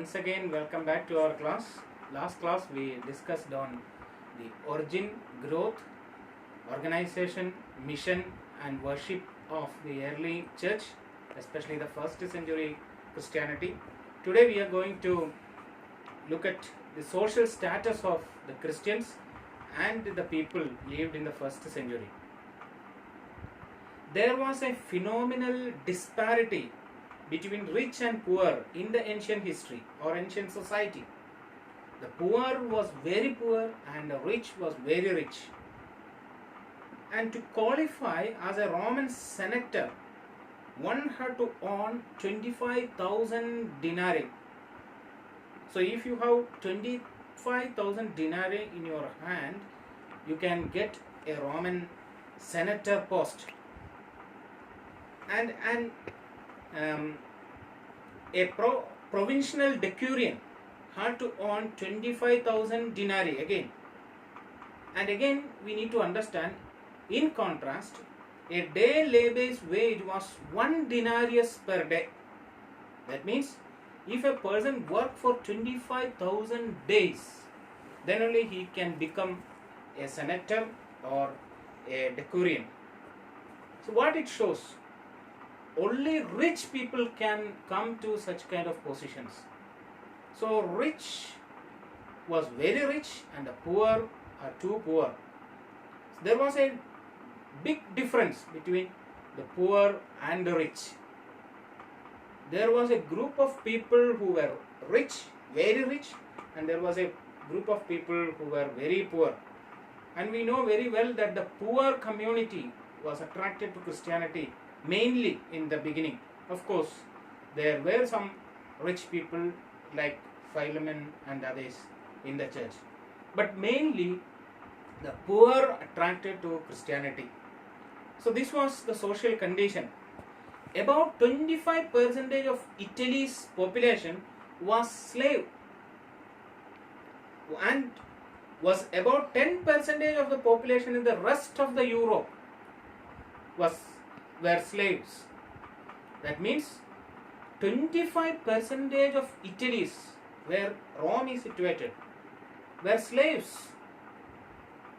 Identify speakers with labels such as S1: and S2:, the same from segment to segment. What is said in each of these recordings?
S1: once again welcome back to our class. Last class we discussed on the origin, growth, organization, mission and worship of the early church, especially the first century Christianity. Today we are going to look at the social status of the Christians and the people lived in the first century. There was a phenomenal disparity between rich and poor in the ancient history or ancient society. The poor was very poor and the rich was very rich. And to qualify as a Roman senator, one had to earn 25,000 denarii. So if you have 25,000 denarii in your hand, you can get a Roman senator post. And a provincial decurion had to earn 25,000 denarii again. And again we need to understand, in contrast, a day labor's wage was 1 denarius per day. That means if a person worked for 25,000 days, then only he can become a senator or a decurion. So what it shows? Only rich people can come to such kind of positions. So rich was very rich and the poor are too poor. So there was a big difference between the poor and the rich. There was a group of people who were rich, very rich, and there was a group of people who were very poor. And we know very well that the poor community was attracted to Christianity mainly in the beginning. Of course, there were some rich people like Philemon and others in the church, but mainly the poor attracted to Christianity. So this was the social condition. About 25% of Italy's population was slave, and was about 10% of the population in the rest of the Europe were slaves. That means 25% of Italy's, where Rome is situated, were slaves.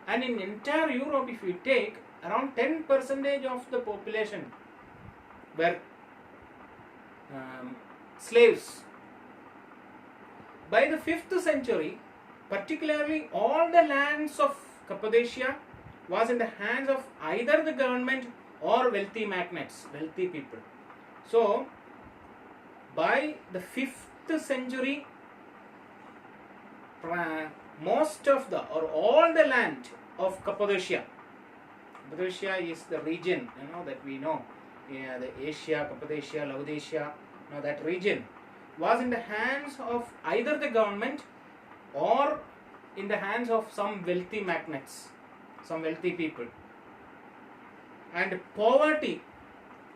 S1: And in entire Europe, if you take, around 10% of the population were slaves. By the 5th century, particularly all the lands of Cappadocia was in the hands of either the government or wealthy magnates, wealthy people. So by the 5th century, most of the or all the land of Cappadocia is the region, that we know, the Asia, Cappadocia, Laodicea, that region was in the hands of either the government or in the hands of some wealthy magnates, some wealthy people. And poverty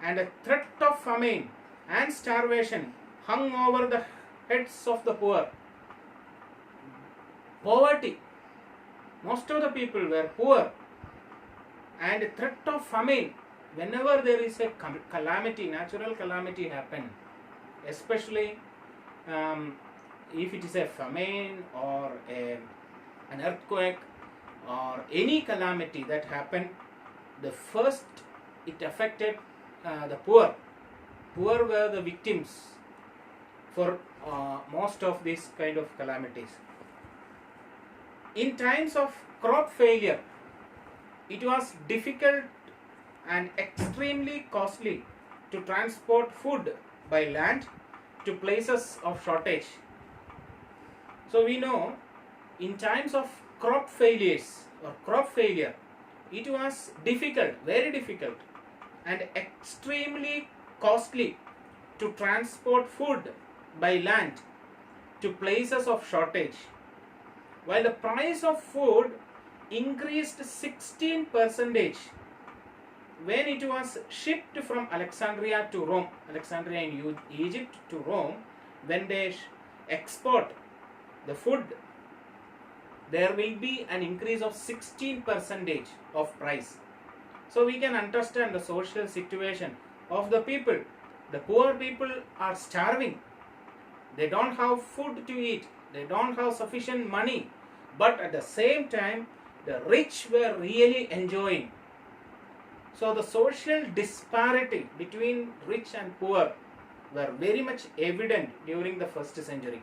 S1: and a threat of famine and starvation hung over the heads of the poor. Poverty, most of the people were poor, and threat of famine. Whenever there is a calamity, natural calamity happen, especially if it is a famine or an earthquake or any calamity that happened, the first it affected the poor. Poor were the victims for most of these kind of calamities. In times of crop failure, it was difficult and extremely costly to transport food by land to places of shortage. So we know in times of crop failures or crop failure, it was difficult, very difficult and extremely costly to transport food by land to places of shortage. While the price of food increased 16% when it was shipped from Alexandria to Rome, Alexandria in Egypt to Rome, when they export the food, there will be an increase of 16% of price. So we can understand the social situation of the people. The poor people are starving They don't have food to eat. They don't have sufficient money. But at the same time, the rich were really enjoying. So the social disparity between rich and poor were very much evident during the first century,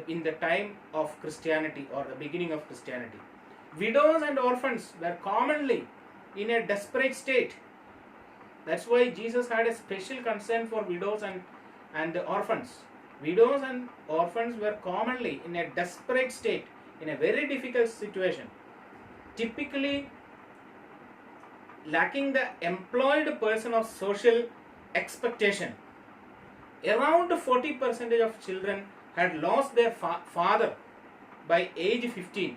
S1: in the time of Christianity or the beginning of Christianity. Widows and orphans were commonly in a desperate state. That's why Jesus had a special concern for widows and orphans. Widows and orphans were commonly in a desperate state, in a very difficult situation, typically lacking the employed person of social expectation. Around 40% of children had lost their father by age 15.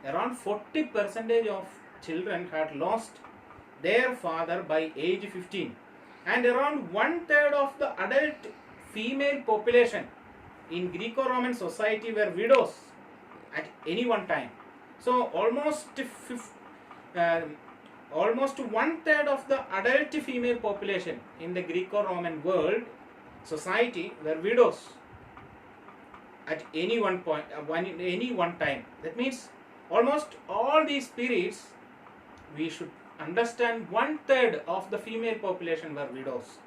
S1: Around 40% of children had lost their father by age 15. And around 1/3 of the adult female population in Greco-Roman society were widows at any one time. So almost 1/3 of the adult female population in the Greco-Roman world society were widows at any one point, any one time. That means almost all these periods, we should understand 1/3 of the female population were widows,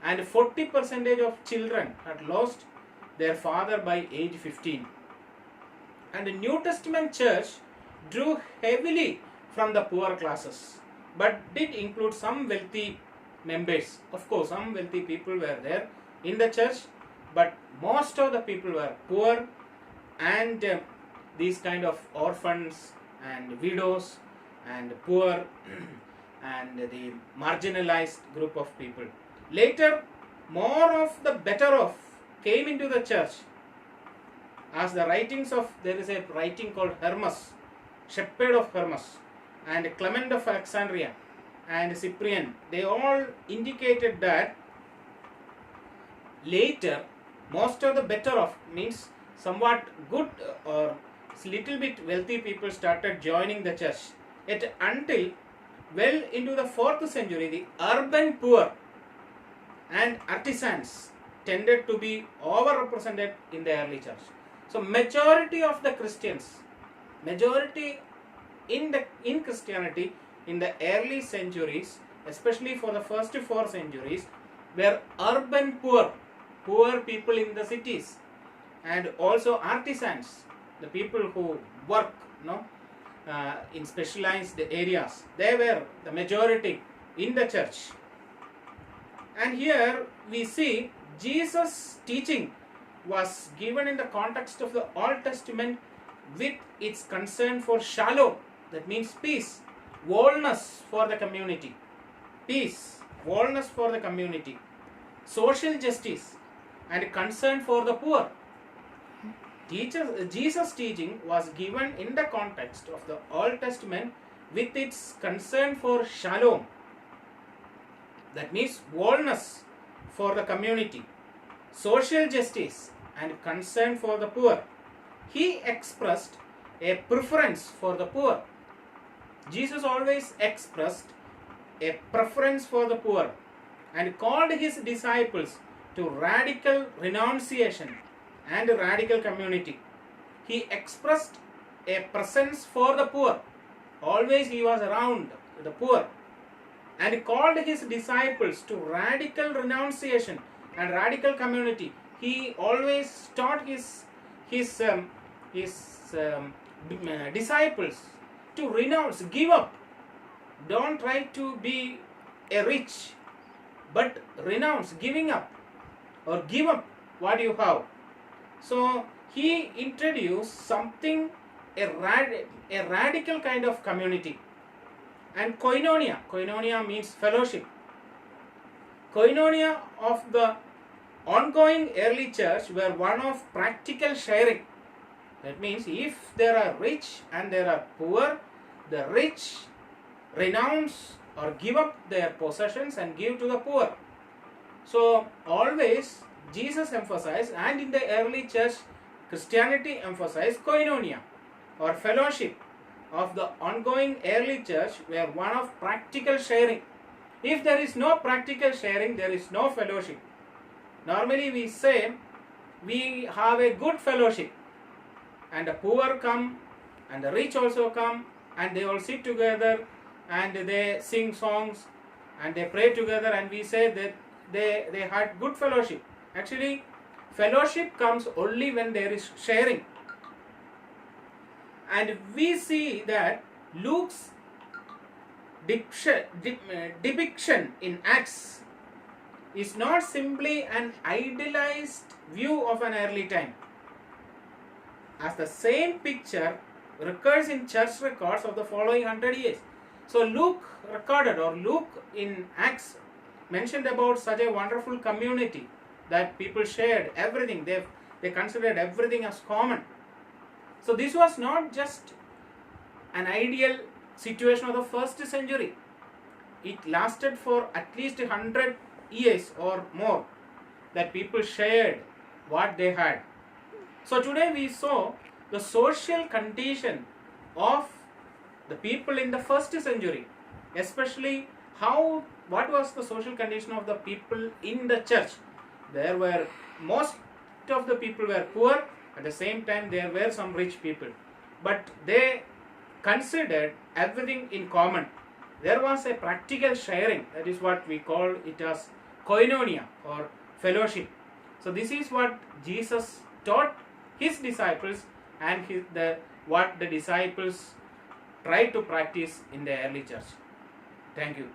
S1: and 40% of children had lost their father by age 15. And the New Testament church drew heavily from the poor classes, but did include some wealthy members. Of course, some wealthy people were there in the church, but most of the people were poor, and these kind of orphans and widows and poor and the marginalized group of people. Later, more of the better off came into the church, as the writings of, there is a writing called Hermas, Shepherd of Hermas, and Clement of Alexandria and Cyprian. They all indicated that later most of the better off, means somewhat good or little bit wealthy people started joining the church. Yet until well into the 4th century, the urban poor and artisans tended to be overrepresented in the early church. So majority of the Christians, majority in Christianity in the early centuries, especially for the first 4 centuries, were urban poor people in the cities, and also artisans, the people who work in specialized areas. They were the majority in the church. And here we see Jesus' teaching was given in the context of the Old Testament with its concern for shalom, that means peace, wholeness for the community, peace, wholeness for the community, social justice, and concern for the poor. Jesus' teaching was given in the context of the Old Testament with its concern for shalom, that means wholeness for the community, social justice, and concern for the poor. He expressed a preference for the poor. Jesus always expressed a preference for the poor and called his disciples to radical renunciation and radical community. He expressed a presence for the poor. Always he was around the poor, and called his disciples to radical renunciation and radical community. He always taught his disciples to renounce, give up. Don't try to be a rich, but renounce, giving up, or give up what you have. So he introduced something, a radical kind of community. And koinonia means fellowship. Koinonia of the ongoing early church were one of practical sharing. That means if there are rich and there are poor, the rich renounce or give up their possessions and give to the poor. So always Jesus emphasized, and in the early church Christianity emphasized, koinonia or fellowship of the ongoing early church were one of practical sharing. If there is no practical sharing, there is no fellowship. Normally we say we have a good fellowship, and the poor come and the rich also come, and they all sit together and they sing songs and they pray together, and we say that they had good fellowship. Actually, fellowship comes only when there is sharing. And we see that Luke's depiction in Acts is not simply an idealized view of an early time, as the same picture recurs in church records of the following 100 years. So Luke recorded, or Luke in Acts mentioned about such a wonderful community that people shared everything. They considered everything as common. So this was not just an ideal situation of the first century. It lasted for at least 100 years or more, that people shared what they had. So today we saw the social condition of the people in the first century, especially what was the social condition of the people in the church. Most of the people were poor. At the same time, there were some rich people, but they considered everything in common. There was a practical sharing. That is what we call it as koinonia, or fellowship. So this is what Jesus taught his disciples, and what the disciples tried to practice in the early church. Thank you.